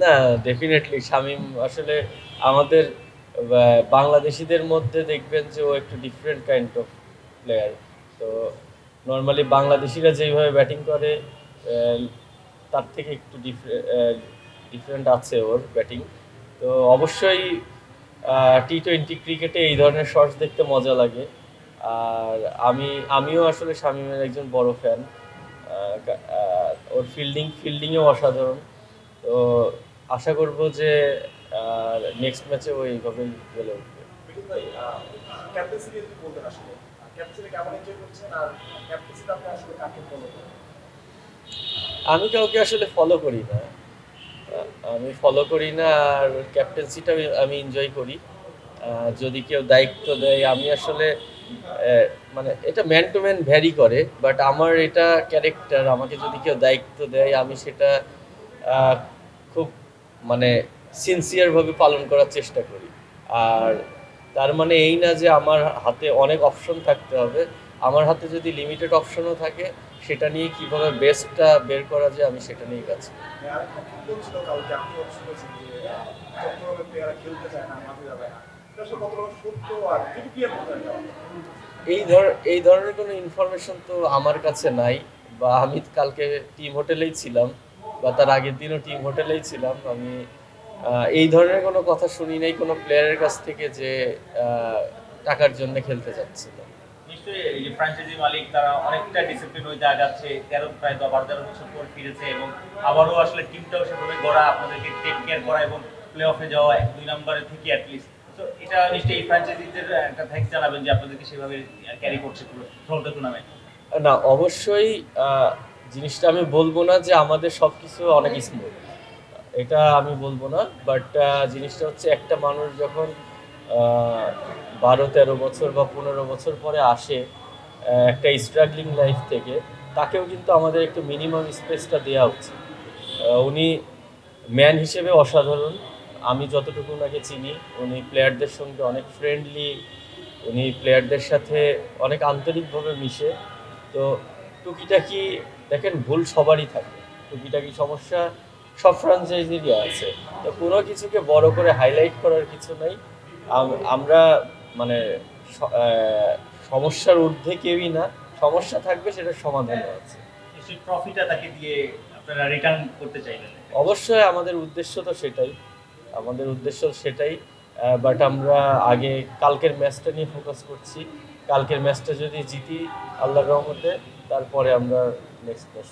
না, ডেফিনেটলি শামীম আসলে আমাদের বাংলাদেশিদের মধ্যে দেখবেন যে ও একটু ডিফারেন্ট কাইন্ড অফ প্লেয়ার। তো নর্মালি বাংলাদেশিরা যেইভাবে ব্যাটিং করে আহ, তার থেকে একটু ডিফারেন্ট আছে ওর ব্যাটিং। তো অবশ্যই টি-20 ক্রিকেটে এই ধরনের শটস দেখতে মজা লাগে। আর আমিও আসলে শামীমের একজন বড় ফ্যান। ওর ফিল্ডিংয়েও অসাধারণ। তো আশা করব যে নেক্সট ম্যাচে ও এইভাবেই জ্বলে উঠবে। মিঠুন ভাই, ক্যাপ্টেন্সি নিয়ে যদি বলতেন আসলে ক্যাপ্টেন্সি কেমন এনজয় করছেন, আর ক্যাপ্টেন্সিটা আপনি আসলে কাকে ফলো করেন? আমি কাউকে আসলে ফলো করি না। আমি ফলো করি না। আর ক্যাপ্টেন্সিটা আমি এনজয় করি। যদি কেউ দায়িত্ব দেয় আমি আসলে মানে এটা ম্যান টু ম্যান ভ্যারি করে, বাট আমার এটা ক্যারেক্টার। আমাকে যদি কেউ দায়িত্ব দেয় আমি সেটা আহ, খুব মানে সিনসিয়ারভাবে পালন করার চেষ্টা করি। আর তার মানে এই না যে আমার হাতে অনেক অপশন থাকতে হবে। আমার হাতে যদি লিমিটেড অপশনও থাকে, সেটা নিয়ে কিভাবে বেস্টটা বের করা যায় আমি সেটা নিয়েই কাজ করি। আরেকটা ফুটবল ছিল কালকে, আপনিও শুনেছেন যে চট্টগ্রামের প্লেয়াররা খেলতে চায় না, মাঠে যাবে না। এটা আসলে কতটা সত্য, আর যদি কি মনে হয় এটা? এই ধরনের কোনো ইনফরমেশন তো আমার কাছে নাই। বা আমি কালকে টিম হোটেলেই ছিলাম, বা তার আগের দিনও টিম হোটেলেই ছিলাম। আমি এই ধরনের কোনো কথা শুনি নাই কোনো প্লেয়ারের কাছ থেকে যে আহ, টাকার জন্য খেলতে যাচ্ছে না। নিশ্চয়ই এই যে ফ্র্যাঞ্চাইজি মালিক তারা অনেকটা ডিসিপ্লিন হইতে আগাচ্ছে, প্রায় 12-13 বছর পর ফিরেছে, এবং আবারও আসলে টিমটাও সেভাবে গড়া, আপনাদেরকে টেক কেয়ার করা এবং প্লে অফে যাওয়া 1-2 নম্বরে থেকে অ্যাটলিস্ট। তো এটা নিশ্চয়ই এই ফ্র্যাঞ্চাইজিদের একটা থ্যাঙ্কস জানাবেন যে আপনাদেরকে সেভাবে ক্যারি করছে পুরো থ্রোটা টুর্নামেন্ট। না, অবশ্যই জিনিসটা আমি বলবো না যে আমাদের সব কিছু অনেক স্মুথ, এটা আমি বলবো না। বাট জিনিসটা হচ্ছে একটা মানুষ যখন 12-13 বছর বা 15 বছর পরে আসে একটা স্ট্রাগলিং লাইফ থেকে, তাকেও কিন্তু আমাদের একটু মিনিমাম স্পেসটা দেওয়া উচিত। উনি ম্যান হিসেবে অসাধারণ। আমি যতটুকু ওনাকে চিনি, উনি প্লেয়ারদের সঙ্গে অনেক ফ্রেন্ডলি। উনি প্লেয়ারদের সাথে অনেক আন্তরিকভাবে মিশে। তো টুকিটাকি দেখেন, ভুল সবারই থাকে, টুকিটাকি সমস্যা সব ফ্রাঞ্চাইজিরই আছে। তো কোনো কিছুকে বড় করে হাইলাইট করার কিছু নাই। আমরা মানে সমস্যার ঊর্ধ্বে কেউই না। সমস্যা থাকবে, সেটার সমাধানও আছে। নিশ্চয়ই ট্রফিটা তাকে দিয়ে আপনারা রিটার্ন করতে চাইবেন। অবশ্যই আমাদের উদ্দেশ্য তো সেটাই। আমাদের উদ্দেশ্য সেটাই। বাট আমরা আগে কালকের ম্যাচটা নিয়ে ফোকাস করছি। কালকের ম্যাচটা যদি জিতি আল্লাহর রহমতে, তারপরে আমরা নেক্সট ম্যাচ